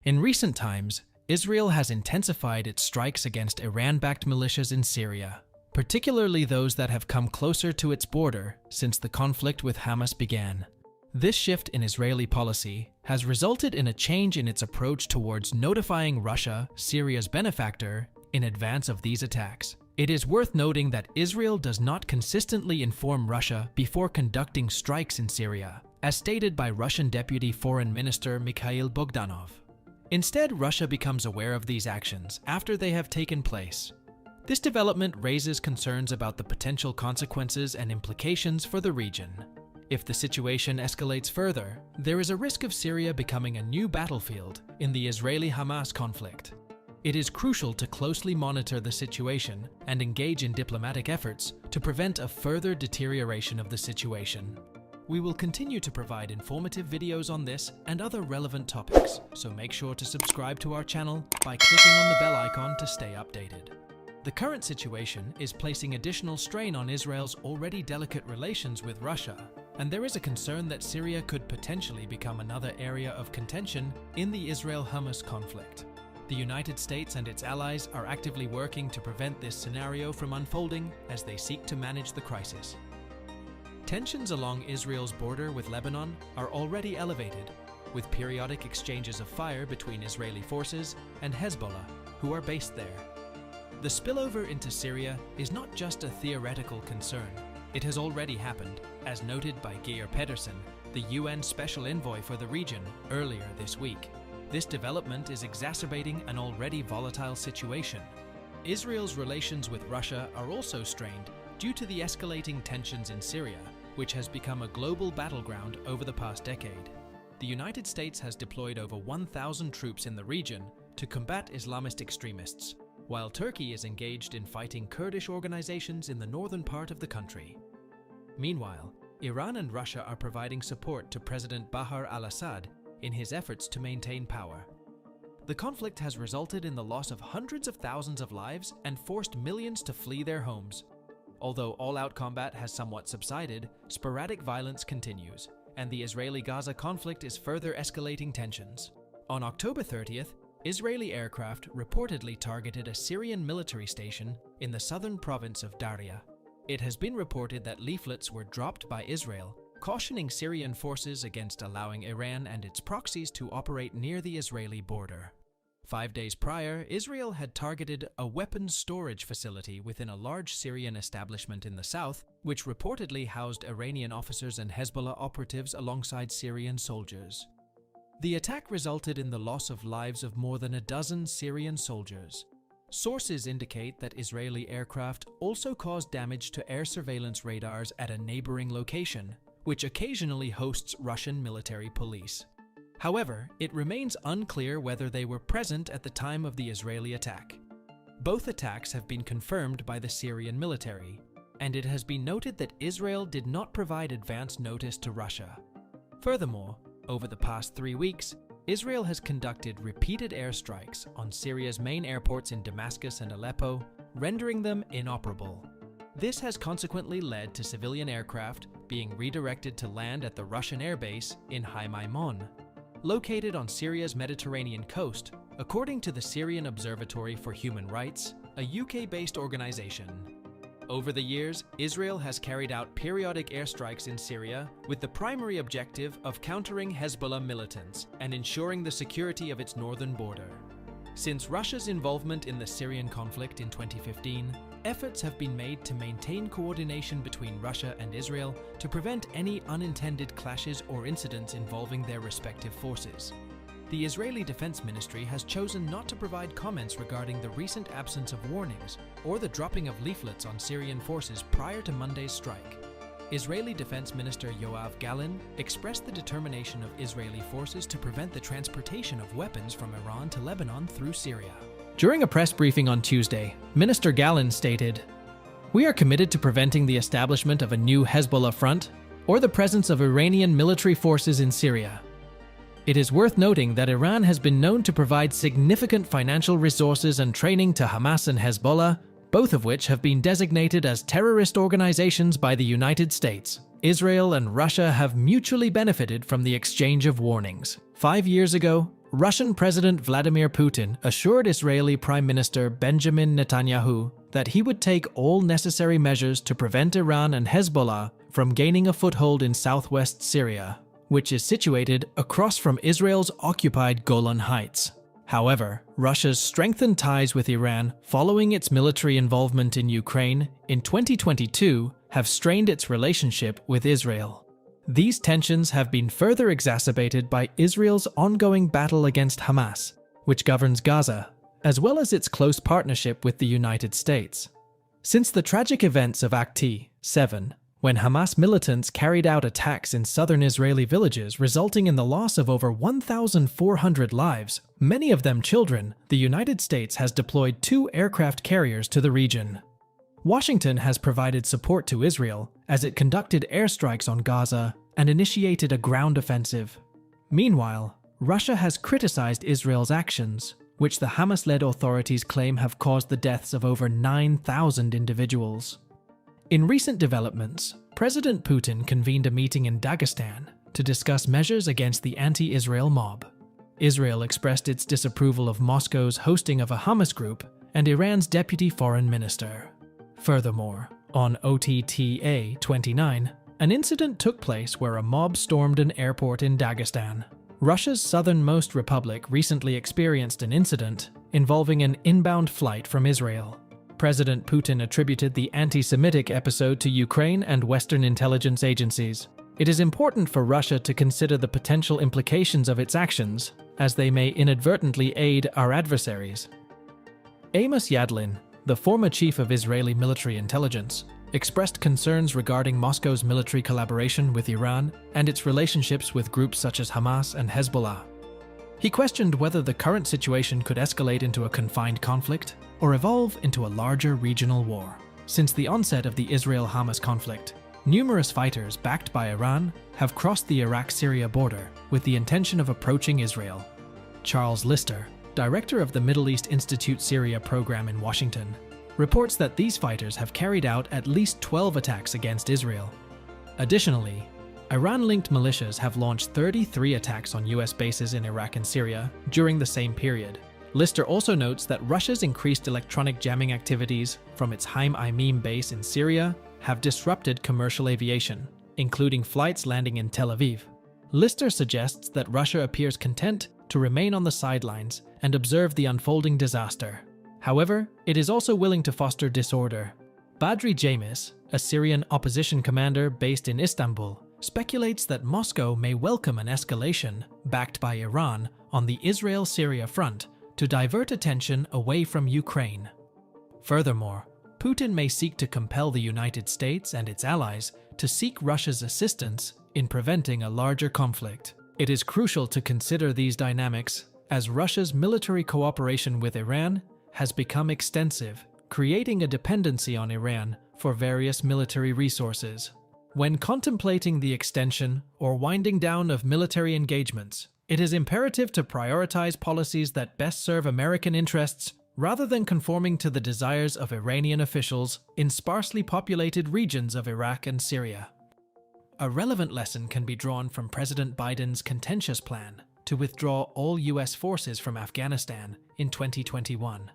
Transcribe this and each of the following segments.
In recent times, Israel has intensified its strikes against Iran-backed militias in Syria, particularly those that have come closer to its border since the conflict with Hamas began. This shift in Israeli policy has resulted in a change in its approach towards notifying Russia, Syria's benefactor, in advance of these attacks. It is worth noting that Israel does not consistently inform Russia before conducting strikes in Syria, as stated by Russian Deputy Foreign Minister Mikhail Bogdanov. Instead, Russia becomes aware of these actions after they have taken place. This development raises concerns about the potential consequences and implications for the region. If the situation escalates further, there is a risk of Syria becoming a new battlefield in the Israeli-Hamas conflict. It is crucial to closely monitor the situation and engage in diplomatic efforts to prevent a further deterioration of the situation. We will continue to provide informative videos on this and other relevant topics, so make sure to subscribe to our channel by clicking on the bell icon to stay updated. The current situation is placing additional strain on Israel's already delicate relations with Russia, and there is a concern that Syria could potentially become another area of contention in the Israel-Hamas conflict. The United States and its allies are actively working to prevent this scenario from unfolding as they seek to manage the crisis. Tensions along Israel's border with Lebanon are already elevated, with periodic exchanges of fire between Israeli forces and Hezbollah, who are based there. The spillover into Syria is not just a theoretical concern. It has already happened, as noted by Geir Pedersen, the UN Special Envoy for the region, earlier this week. This development is exacerbating an already volatile situation. Israel's relations with Russia are also strained due to the escalating tensions in Syria, which has become a global battleground over the past decade. The United States has deployed over 1,000 troops in the region to combat Islamist extremists, while Turkey is engaged in fighting Kurdish organizations in the northern part of the country. Meanwhile, Iran and Russia are providing support to President Bashar al-Assad in his efforts to maintain power. The conflict has resulted in the loss of hundreds of thousands of lives and forced millions to flee their homes. Although all-out combat has somewhat subsided, sporadic violence continues, and the Israeli-Gaza conflict is further escalating tensions. On October 30th, Israeli aircraft reportedly targeted a Syrian military station in the southern province of Daria. It has been reported that leaflets were dropped by Israel, cautioning Syrian forces against allowing Iran and its proxies to operate near the Israeli border. 5 days prior, Israel had targeted a weapons storage facility within a large Syrian establishment in the south, which reportedly housed Iranian officers and Hezbollah operatives alongside Syrian soldiers. The attack resulted in the loss of lives of more than a dozen Syrian soldiers. Sources indicate that Israeli aircraft also caused damage to air surveillance radars at a neighboring location, which occasionally hosts Russian military police. However, it remains unclear whether they were present at the time of the Israeli attack. Both attacks have been confirmed by the Syrian military, and it has been noted that Israel did not provide advance notice to Russia. Furthermore, over the past 3 weeks, Israel has conducted repeated airstrikes on Syria's main airports in Damascus and Aleppo, rendering them inoperable. This has consequently led to civilian aircraft being redirected to land at the Russian airbase in Haimaimon, located on Syria's Mediterranean coast, according to the Syrian Observatory for Human Rights, a UK-based organization. Over the years, Israel has carried out periodic airstrikes in Syria with the primary objective of countering Hezbollah militants and ensuring the security of its northern border. Since Russia's involvement in the Syrian conflict in 2015, efforts have been made to maintain coordination between Russia and Israel to prevent any unintended clashes or incidents involving their respective forces. The Israeli Defense Ministry has chosen not to provide comments regarding the recent absence of warnings or the dropping of leaflets on Syrian forces prior to Monday's strike. Israeli Defense Minister Yoav Gallant expressed the determination of Israeli forces to prevent the transportation of weapons from Iran to Lebanon through Syria. During a press briefing on Tuesday, Minister Gallant stated, "We are committed to preventing the establishment of a new Hezbollah front or the presence of Iranian military forces in Syria. It is worth noting that Iran has been known to provide significant financial resources and training to Hamas and Hezbollah, both of which have been designated as terrorist organizations by the United States. Israel and Russia have mutually benefited from the exchange of warnings. 5 years ago, Russian President Vladimir Putin assured Israeli Prime Minister Benjamin Netanyahu that he would take all necessary measures to prevent Iran and Hezbollah from gaining a foothold in southwest Syria, which is situated across from Israel's occupied Golan Heights. However, Russia's strengthened ties with Iran following its military involvement in Ukraine in 2022 have strained its relationship with Israel. These tensions have been further exacerbated by Israel's ongoing battle against Hamas, which governs Gaza, as well as its close partnership with the United States. Since the tragic events of Akti 7, when Hamas militants carried out attacks in southern Israeli villages resulting in the loss of over 1,400 lives, many of them children, the United States has deployed 2 aircraft carriers to the region. Washington has provided support to Israel as it conducted airstrikes on Gaza and initiated a ground offensive. Meanwhile, Russia has criticized Israel's actions, which the Hamas-led authorities claim have caused the deaths of over 9,000 individuals. In recent developments, President Putin convened a meeting in Dagestan to discuss measures against the anti-Israel mob. Israel expressed its disapproval of Moscow's hosting of a Hamas group and Iran's deputy foreign minister. Furthermore, on OTTA 29, an incident took place where a mob stormed an airport in Dagestan. Russia's southernmost republic recently experienced an incident involving an inbound flight from Israel. President Putin attributed the anti-Semitic episode to Ukraine and Western intelligence agencies. It is important for Russia to consider the potential implications of its actions, as they may inadvertently aid our adversaries. Amos Yadlin, the former chief of Israeli military intelligence, expressed concerns regarding Moscow's military collaboration with Iran and its relationships with groups such as Hamas and Hezbollah. He questioned whether the current situation could escalate into a confined conflict or evolve into a larger regional war. Since the onset of the Israel-Hamas conflict, numerous fighters backed by Iran have crossed the Iraq-Syria border with the intention of approaching Israel. Charles Lister, director of the Middle East Institute Syria program in Washington, reports that these fighters have carried out at least 12 attacks against Israel. Additionally, Iran-linked militias have launched 33 attacks on US bases in Iraq and Syria during the same period. Lister also notes that Russia's increased electronic jamming activities from its Haim Aimim base in Syria have disrupted commercial aviation, including flights landing in Tel Aviv. Lister suggests that Russia appears content to remain on the sidelines and observe the unfolding disaster. However, it is also willing to foster disorder. Badri Jamis, a Syrian opposition commander based in Istanbul, speculates that Moscow may welcome an escalation, backed by Iran, on the Israel-Syria front to divert attention away from Ukraine. Furthermore, Putin may seek to compel the United States and its allies to seek Russia's assistance in preventing a larger conflict. It is crucial to consider these dynamics, as Russia's military cooperation with Iran has become extensive, creating a dependency on Iran for various military resources. When contemplating the extension or winding down of military engagements, it is imperative to prioritize policies that best serve American interests rather than conforming to the desires of Iranian officials in sparsely populated regions of Iraq and Syria. A relevant lesson can be drawn from President Biden's contentious plan to withdraw all US forces from Afghanistan in 2021.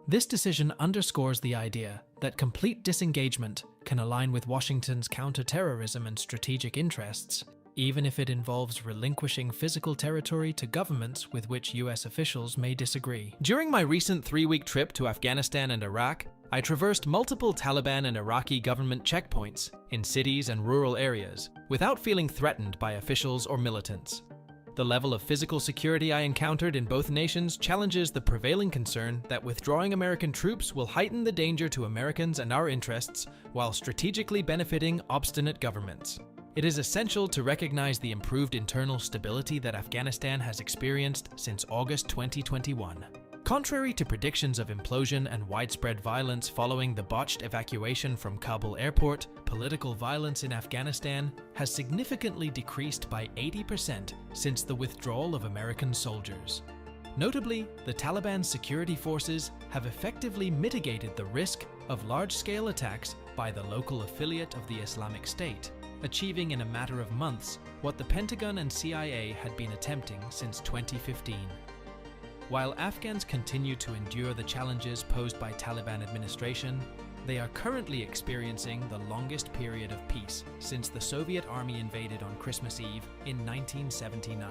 This decision underscores the idea that complete disengagement can align with Washington's counterterrorism and strategic interests, even if it involves relinquishing physical territory to governments with which US officials may disagree. During my recent 3-week trip to Afghanistan and Iraq, I traversed multiple Taliban and Iraqi government checkpoints in cities and rural areas without feeling threatened by officials or militants. The level of physical security I encountered in both nations challenges the prevailing concern that withdrawing American troops will heighten the danger to Americans and our interests while strategically benefiting obstinate governments. It is essential to recognize the improved internal stability that Afghanistan has experienced since August 2021. Contrary to predictions of implosion and widespread violence following the botched evacuation from Kabul airport, political violence in Afghanistan has significantly decreased by 80% since the withdrawal of American soldiers. Notably, the Taliban's security forces have effectively mitigated the risk of large-scale attacks by the local affiliate of the Islamic State, achieving in a matter of months what the Pentagon and CIA had been attempting since 2015. While Afghans continue to endure the challenges posed by Taliban administration, they are currently experiencing the longest period of peace since the Soviet army invaded on Christmas Eve in 1979.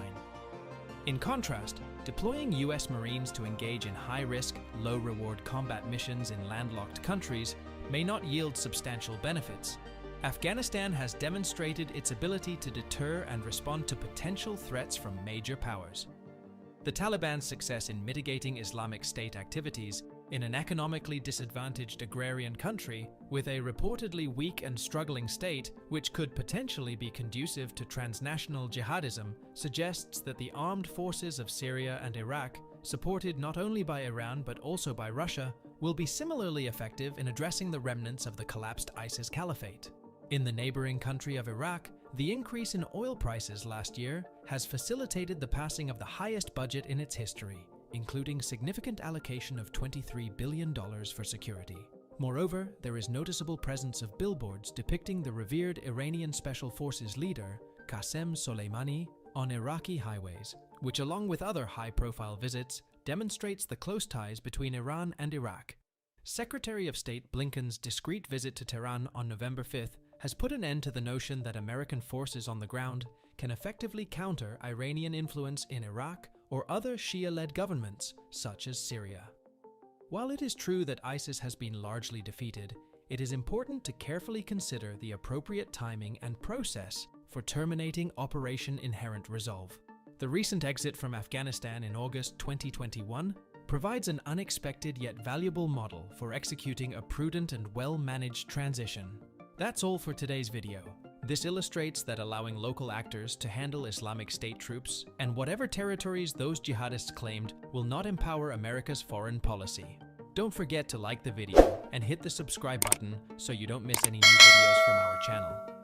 In contrast, deploying US Marines to engage in high-risk, low-reward combat missions in landlocked countries may not yield substantial benefits. Afghanistan has demonstrated its ability to deter and respond to potential threats from major powers. The Taliban's success in mitigating Islamic State activities in an economically disadvantaged agrarian country with a reportedly weak and struggling state which could potentially be conducive to transnational jihadism suggests that the armed forces of Syria and Iraq, supported not only by Iran but also by Russia, will be similarly effective in addressing the remnants of the collapsed ISIS caliphate. In the neighboring country of Iraq, the increase in oil prices last year has facilitated the passing of the highest budget in its history, including significant allocation of $23 billion for security. Moreover, there is noticeable presence of billboards depicting the revered Iranian Special Forces leader, Qasem Soleimani, on Iraqi highways, which along with other high-profile visits, demonstrates the close ties between Iran and Iraq. Secretary of State Blinken's discreet visit to Tehran on November 5th has put an end to the notion that American forces on the ground can effectively counter Iranian influence in Iraq or other Shia-led governments, such as Syria. While it is true that ISIS has been largely defeated, it is important to carefully consider the appropriate timing and process for terminating Operation Inherent Resolve. The recent exit from Afghanistan in August 2021 provides an unexpected yet valuable model for executing a prudent and well-managed transition. That's all for today's video. This illustrates that allowing local actors to handle Islamic State troops and whatever territories those jihadists claimed will not empower America's foreign policy. Don't forget to like the video and hit the subscribe button so you don't miss any new videos from our channel.